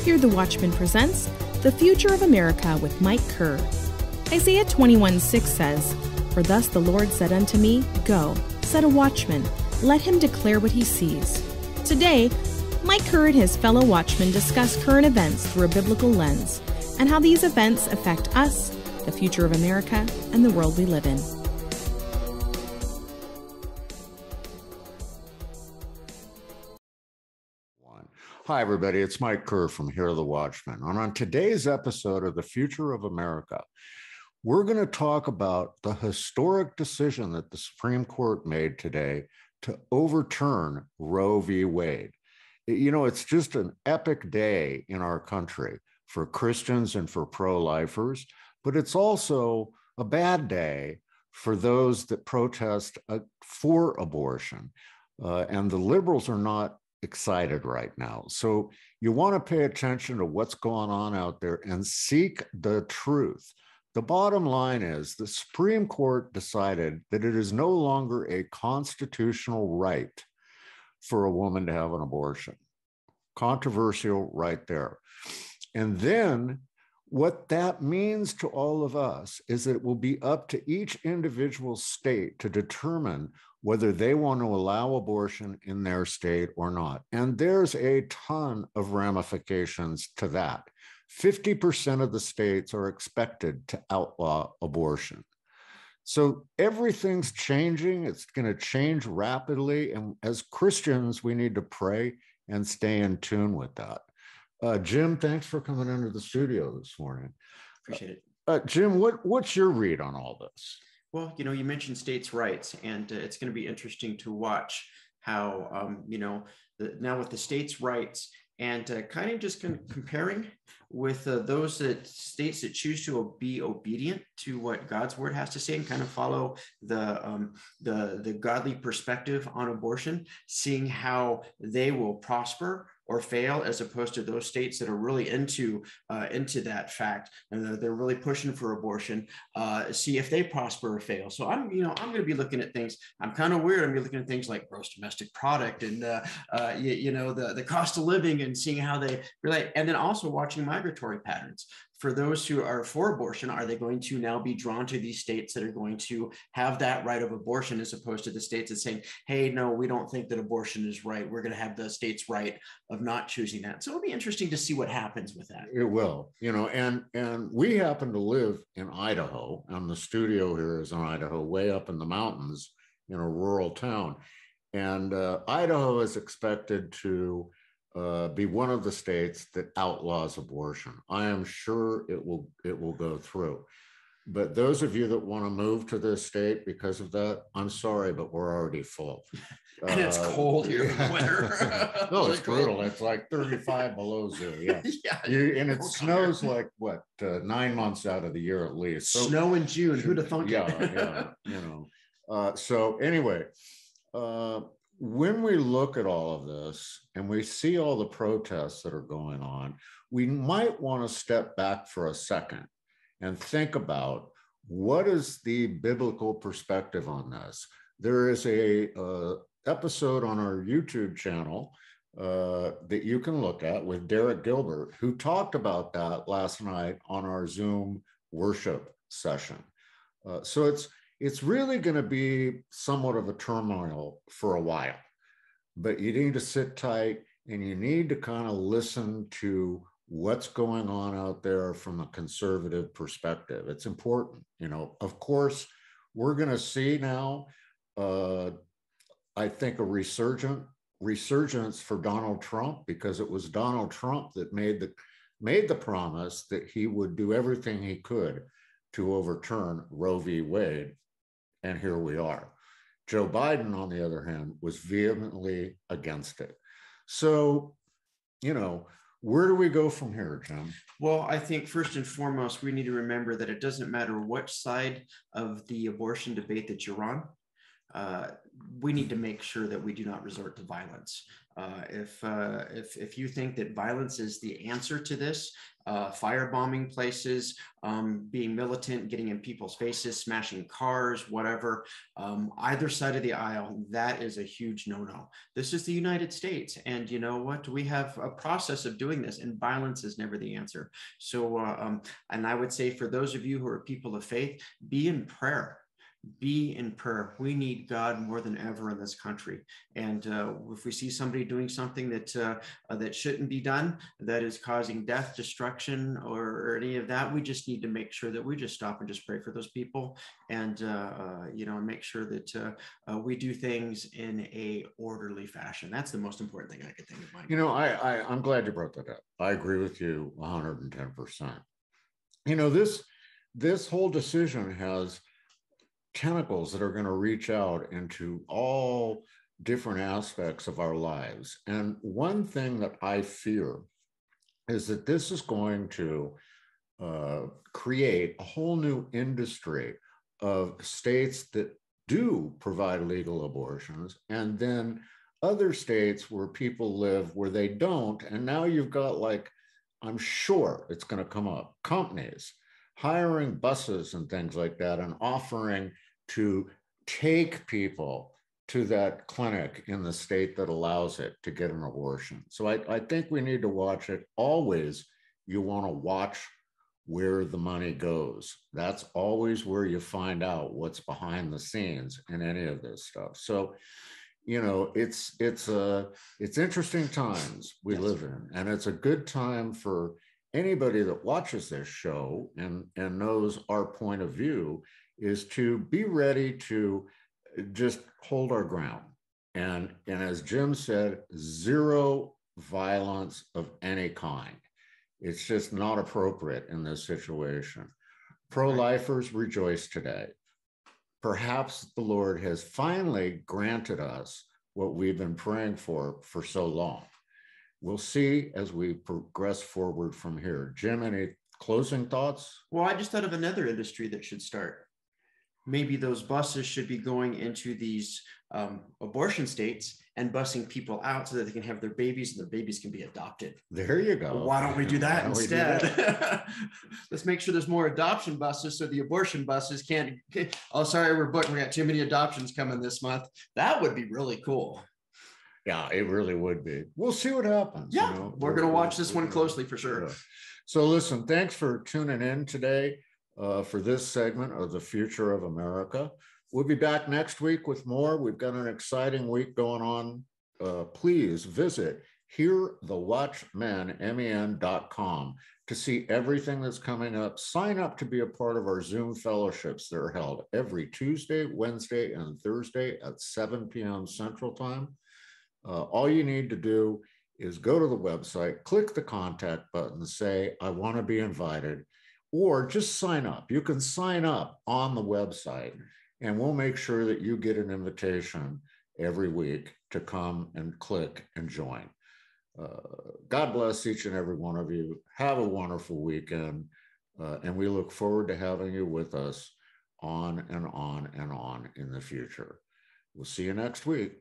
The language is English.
Here the Watchman presents The Future of America with Mike Kerr. Isaiah 21:6 says, "For thus the Lord said unto me, Go, set a watchman, let him declare what he sees." Today, Mike Kerr and his fellow watchmen discuss current events through a biblical lens and how these events affect us, the future of America, and the world we live in. Hi, everybody. It's Mike Kerr from Here the Watchmen. And on today's episode of The Future of America, we're going to talk about the historic decision that the Supreme Court made today to overturn Roe v. Wade. You know, it's just an epic day in our country for Christians and for pro-lifers, but it's also a bad day for those that protest for abortion. And the liberals are not excited right now. So you want to pay attention to what's going on out there and seek the truth. The bottom line is the Supreme Court decided that it is no longer a constitutional right for a woman to have an abortion. Controversial right there. And then what that means to all of us is that it will be up to each individual state to determine whether they want to allow abortion in their state or not. And there's a ton of ramifications to that. 50% of the states are expected to outlaw abortion. So everything's changing. It's going to change rapidly. And as Christians, we need to pray and stay in tune with that. Jim, thanks for coming into the studio this morning. Appreciate it. Jim, what's your read on all this? Well, you know, you mentioned states' rights, and it's going to be interesting to watch how, now with the states' rights and kind of just comparing with those states that choose to be obedient to what God's word has to say and kind of follow the godly perspective on abortion, seeing how they will prosper or fail, as opposed to those states that are really into that fact and they're really pushing for abortion. See if they prosper or fail. So I'm going to be looking at things. I'm kind of weird. I'm going to be looking at things like gross domestic product and the cost of living and seeing how they relate, and then also watching migratory patterns. For those who are for abortion, are they going to now be drawn to these states that are going to have that right of abortion, as opposed to the states that saying, hey, no, we don't think that abortion is right. We're going to have the state's right of not choosing that. So it'll be interesting to see what happens with that. It will, and we happen to live in Idaho, and the studio here is in Idaho, way up in the mountains in a rural town. And Idaho is expected to be one of the states that outlaws abortion. I am sure it will go through. But those of you that want to move to this state because of that, I'm sorry, but we're already full. And it's cold here in the winter. No, it's brutal. It's like 35 below zero. Yeah. And it snows like 9 months out of the year at least. So, snow in June. Who'd have thunk it? Yeah. So anyway, when we look at all of this and we see all the protests that are going on, we might want to step back for a second and think about what is the biblical perspective on this. There is a episode on our YouTube channel that you can look at with Derek Gilbert, who talked about that last night on our Zoom worship session. So it's really going to be somewhat of a turmoil for a while, but you need to sit tight and you need to kind of listen to what's going on out there from a conservative perspective. It's important. Of course, we're going to see now, I think, a resurgence for Donald Trump, because it was Donald Trump that made the promise that he would do everything he could to overturn Roe v. Wade. And here we are. Joe Biden, on the other hand, was vehemently against it. So, where do we go from here, Jim? Well, I think first and foremost, we need to remember that it doesn't matter what side of the abortion debate that you're on. We need to make sure that we do not resort to violence. If you think that violence is the answer to this, firebombing places, being militant, getting in people's faces, smashing cars, whatever, either side of the aisle, that is a huge no-no. This is the United States. And you know what? We have a process of doing this, and violence is never the answer. So, and I would say for those of you who are people of faith, be in prayer. Be in prayer. We need God more than ever in this country. And if we see somebody doing something that shouldn't be done, that is causing death, destruction, or any of that, we just need to make sure that we just stop and just pray for those people, and make sure that we do things in a orderly fashion. That's the most important thing I could think of. I'm glad you brought that up. I agree with you 110%. This whole decision has tentacles that are going to reach out into all different aspects of our lives. And one thing that I fear is that this is going to create a whole new industry of states that do provide legal abortions, and then other states where people live where they don't. And now you've got, like, I'm sure it's going to come up, companies hiring buses and things like that and offering to take people to that clinic in the state that allows it to get an abortion. So I think we need to watch it. Always, you want to watch where the money goes. That's always where you find out what's behind the scenes in any of this stuff. So, it's interesting times we live in, and it's a good time for anybody that watches this show and knows our point of view is to be ready to just hold our ground. And as Jim said, zero violence of any kind. It's just not appropriate in this situation. Pro-lifers rejoice today. Perhaps the Lord has finally granted us what we've been praying for so long. We'll see as we progress forward from here. Jim, any closing thoughts? Well, I just thought of another industry that should start. Maybe those buses should be going into these abortion states and busing people out so that they can have their babies and their babies can be adopted. There you go. Why don't we do that instead? Let's make sure there's more adoption buses so the abortion buses can't. Oh, sorry, we're booked. We got too many adoptions coming this month. That would be really cool. Yeah, it really would be. We'll see what happens. Yeah, we're going to watch this one closely for sure. Yeah. So listen, thanks for tuning in today for this segment of The Future of America. We'll be back next week with more. We've got an exciting week going on. Please visit hearthewatchman.com to see everything that's coming up. Sign up to be a part of our Zoom fellowships that are held every Tuesday, Wednesday, and Thursday at 7 p.m. Central Time. All you need to do is go to the website, click the contact button, say, I want to be invited, or just sign up. You can sign up on the website, and we'll make sure that you get an invitation every week to come and click and join. God bless each and every one of you. Have a wonderful weekend, and we look forward to having you with us on and on and on in the future. We'll see you next week.